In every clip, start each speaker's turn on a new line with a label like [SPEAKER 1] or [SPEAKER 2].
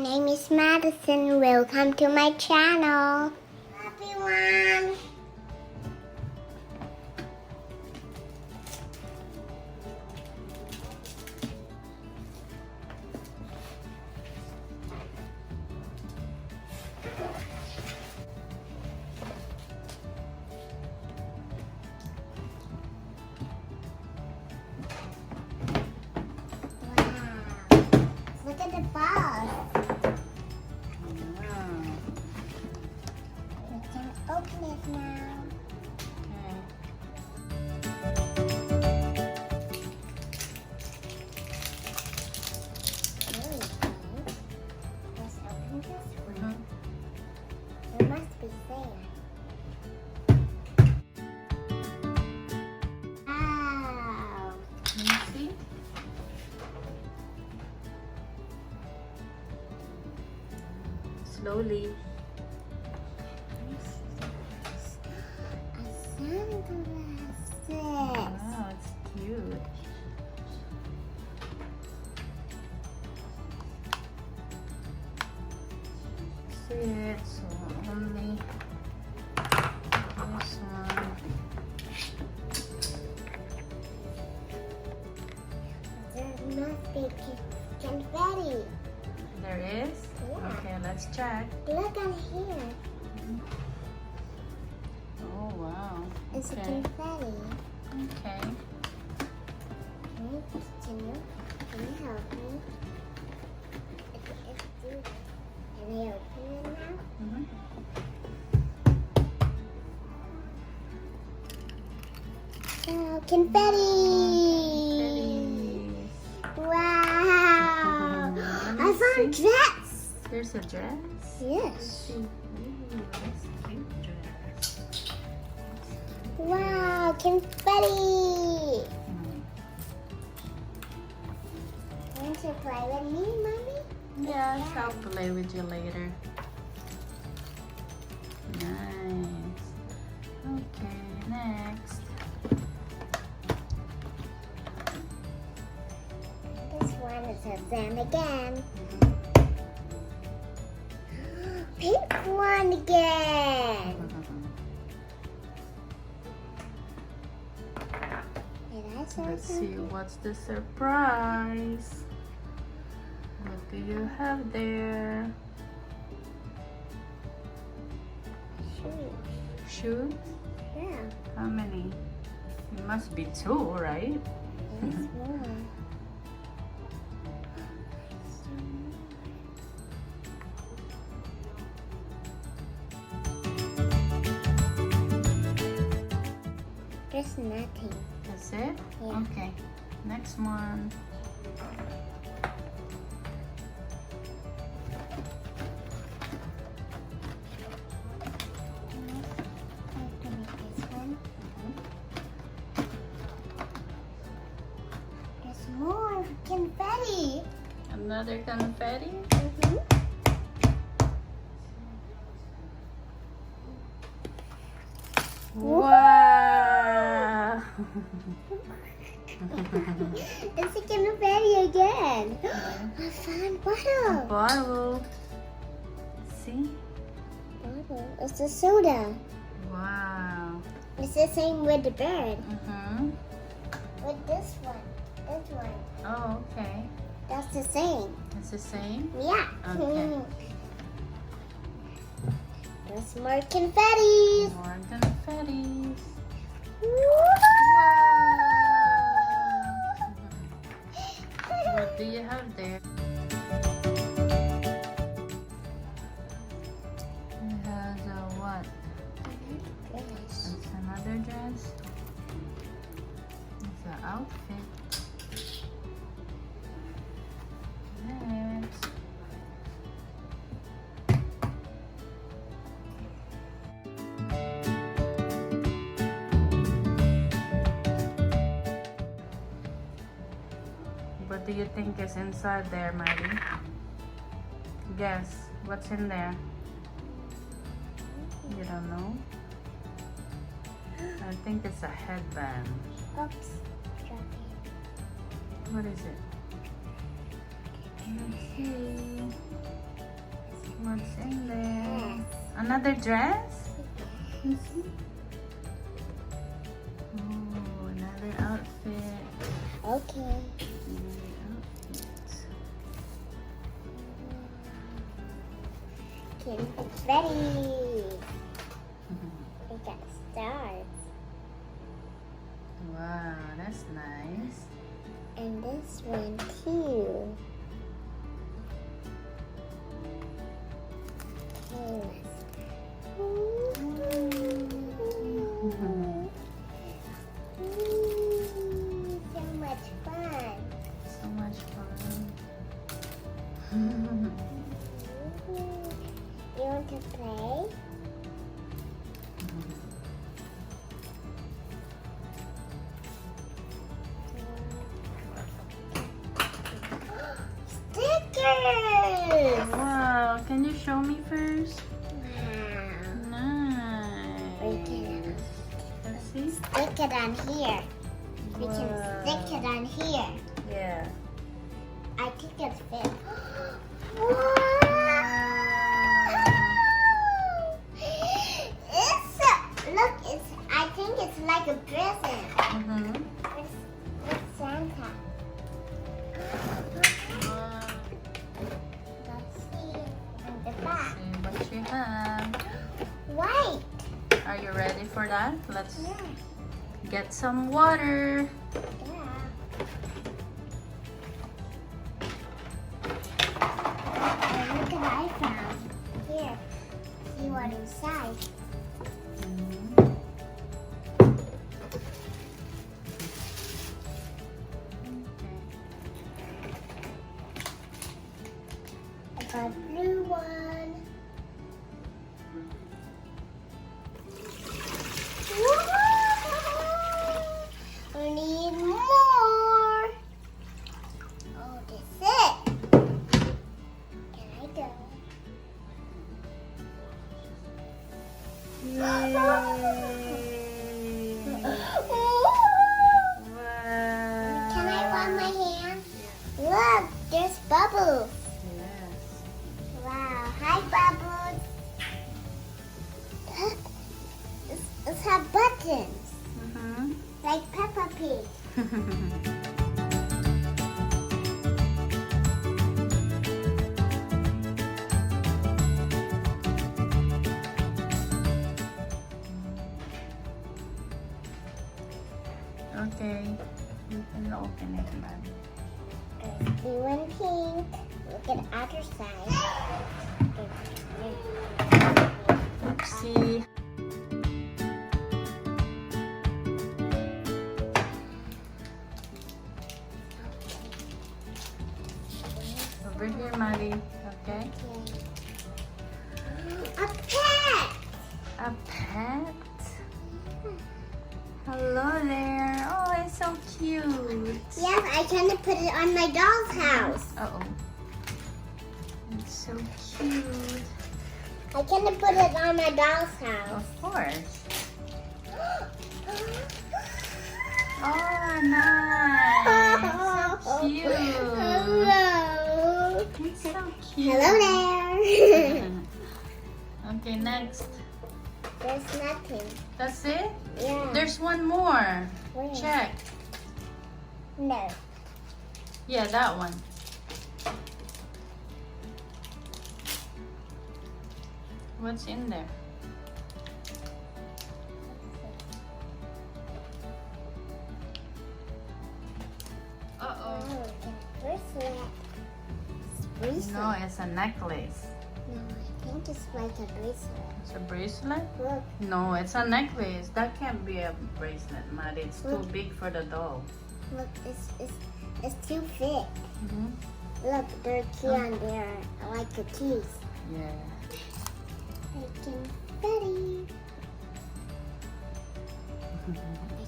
[SPEAKER 1] name is Madison. Welcome to my channel. Everyone. Look at the ball.
[SPEAKER 2] Wow.
[SPEAKER 1] We can open it now. Really cool. Let's open this one. There must be sand. Wow.
[SPEAKER 2] Can you see? Slowly.
[SPEAKER 1] A sunglasses.
[SPEAKER 2] Wow, it's cute. See it, so only this one.
[SPEAKER 1] There must be confetti.
[SPEAKER 2] There is?
[SPEAKER 1] Yeah.
[SPEAKER 2] Okay, let's check.
[SPEAKER 1] Look on here.
[SPEAKER 2] Oh, wow.
[SPEAKER 1] It's a
[SPEAKER 2] Okay.
[SPEAKER 1] confetti.
[SPEAKER 2] Okay.
[SPEAKER 1] Can you help me? Can I open it now?
[SPEAKER 2] Mhm.
[SPEAKER 1] Oh, confetti! Wow!
[SPEAKER 2] Let
[SPEAKER 1] I
[SPEAKER 2] me
[SPEAKER 1] found
[SPEAKER 2] see.
[SPEAKER 1] dress!
[SPEAKER 2] There's a dress.
[SPEAKER 1] Yes.
[SPEAKER 2] Ooh, that's a cute dress.
[SPEAKER 1] Wow, confetti!
[SPEAKER 2] Mm.
[SPEAKER 1] Want to play with me, Mommy?
[SPEAKER 2] Yes, I'll play with you later. Nice. Okay, next.
[SPEAKER 1] This one is a Zen again. Pink one again. Did I say
[SPEAKER 2] Let's see
[SPEAKER 1] something?
[SPEAKER 2] what's the surprise. What do you have there?
[SPEAKER 1] Shoes.
[SPEAKER 2] Shoes?
[SPEAKER 1] Yeah,
[SPEAKER 2] How many? It must be two, right?
[SPEAKER 1] there's more. There's nothing.
[SPEAKER 2] That's it?
[SPEAKER 1] Yeah.
[SPEAKER 2] Okay. Next one.
[SPEAKER 1] Open this one. There's more confetti.
[SPEAKER 2] Another confetti? Wow!
[SPEAKER 1] It's a confetti again. I found bottle.
[SPEAKER 2] Bottle. See?
[SPEAKER 1] Bottle. It's a soda.
[SPEAKER 2] Wow.
[SPEAKER 1] It's the same with the bird.
[SPEAKER 2] Mm-hmm.
[SPEAKER 1] With this one. This one.
[SPEAKER 2] Oh, okay.
[SPEAKER 1] That's the same.
[SPEAKER 2] It's the same?
[SPEAKER 1] Yeah.
[SPEAKER 2] Okay.
[SPEAKER 1] There's more confetti.
[SPEAKER 2] More confettis. What do you have there? It has a what?
[SPEAKER 1] Goodness.
[SPEAKER 2] It's another dress. It's an outfit. Next. What do you think is inside there, Maddie? Guess. What's in there? You don't know? I think it's a headband.
[SPEAKER 1] Oops. Drop it.
[SPEAKER 2] What is it? Let's see. What's in there?
[SPEAKER 1] Yes.
[SPEAKER 2] Another dress? Oh, another outfit.
[SPEAKER 1] Okay.
[SPEAKER 2] Another outfit.
[SPEAKER 1] Okay, it's ready. We got stars.
[SPEAKER 2] Wow, that's nice.
[SPEAKER 1] And this one too. Okay, so much fun.
[SPEAKER 2] So much fun.
[SPEAKER 1] You want to play? Stickers!
[SPEAKER 2] Wow, can you show me first?
[SPEAKER 1] Wow. We
[SPEAKER 2] Nice.
[SPEAKER 1] can
[SPEAKER 2] Let's see.
[SPEAKER 1] stick it on here. We can stick it on here.
[SPEAKER 2] Yeah.
[SPEAKER 1] I think it's fit. Look, I think it's like a present.
[SPEAKER 2] Mm-hmm.
[SPEAKER 1] It's Santa. Let's see in the back.
[SPEAKER 2] See what you have.
[SPEAKER 1] White.
[SPEAKER 2] Are you ready for that? Let's
[SPEAKER 1] Yeah.
[SPEAKER 2] get some water.
[SPEAKER 1] Yeah. And look what I found. Here. See what inside. I got a blue one. We need more. Oh, this is it. Can I go? Can I rub my hand? Look, there's bubbles.
[SPEAKER 2] Yes.
[SPEAKER 1] Wow, hi Bubbles. It's have buttons,
[SPEAKER 2] Mm-hmm.
[SPEAKER 1] like Peppa Pig.
[SPEAKER 2] Okay. You can open it, man.
[SPEAKER 1] There's blue and pink. Look at the other side.
[SPEAKER 2] Oopsie. Over here, Maddie. Okay.
[SPEAKER 1] A pet!
[SPEAKER 2] A pet. Hello there. Oh, it's so cute.
[SPEAKER 1] Yes, I can put it on my doll's house.
[SPEAKER 2] Uh-oh. It's so cute.
[SPEAKER 1] I can put it on my doll's house.
[SPEAKER 2] Of course. Oh, nice. So cute.
[SPEAKER 1] Hello.
[SPEAKER 2] It's so cute.
[SPEAKER 1] Hello there.
[SPEAKER 2] Okay, next.
[SPEAKER 1] There's nothing.
[SPEAKER 2] That's it?
[SPEAKER 1] Yeah.
[SPEAKER 2] There's one more.
[SPEAKER 1] Where?
[SPEAKER 2] Check.
[SPEAKER 1] No.
[SPEAKER 2] Yeah, that one. What's in there? Uh-oh.
[SPEAKER 1] Oh, the bracelet. It's bracelet.
[SPEAKER 2] No, it's a necklace.
[SPEAKER 1] No, I think it's like a bracelet.
[SPEAKER 2] It's a bracelet?
[SPEAKER 1] Look,
[SPEAKER 2] No, it's a necklace. That can't be a bracelet, Maddie. It's too
[SPEAKER 1] Look.
[SPEAKER 2] big for the doll.
[SPEAKER 1] look, it's too thick. Look, there are keys on there, like the keys.
[SPEAKER 2] Yeah.
[SPEAKER 1] I can Betty. I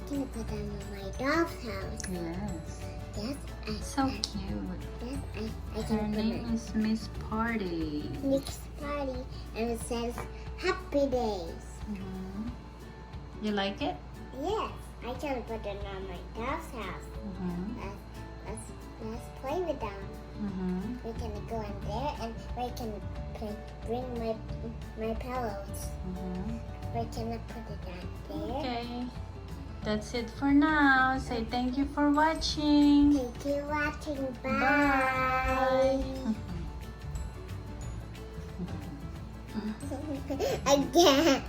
[SPEAKER 1] can put them in my doll's house.
[SPEAKER 2] Yes.
[SPEAKER 1] Yes,
[SPEAKER 2] So cute.
[SPEAKER 1] yes, I
[SPEAKER 2] Her
[SPEAKER 1] can put
[SPEAKER 2] name
[SPEAKER 1] it
[SPEAKER 2] is Miss Party.
[SPEAKER 1] next party, and it says Happy Days.
[SPEAKER 2] You like it?
[SPEAKER 1] Yes, I can put it on my doll's house. Let's play with them.
[SPEAKER 2] Mm-hmm.
[SPEAKER 1] We can go in there and we can bring my pillows.
[SPEAKER 2] Mm-hmm.
[SPEAKER 1] We can put it out there.
[SPEAKER 2] Okay. That's it for now. Say thank you for watching.
[SPEAKER 1] Thank you for watching.
[SPEAKER 2] Bye.
[SPEAKER 1] Again.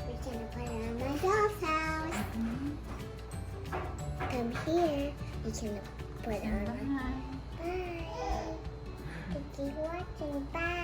[SPEAKER 1] We can put it on my doll's house. Come here. We can put it on my...
[SPEAKER 2] Bye.
[SPEAKER 1] Bye. Thank you for watching. Bye.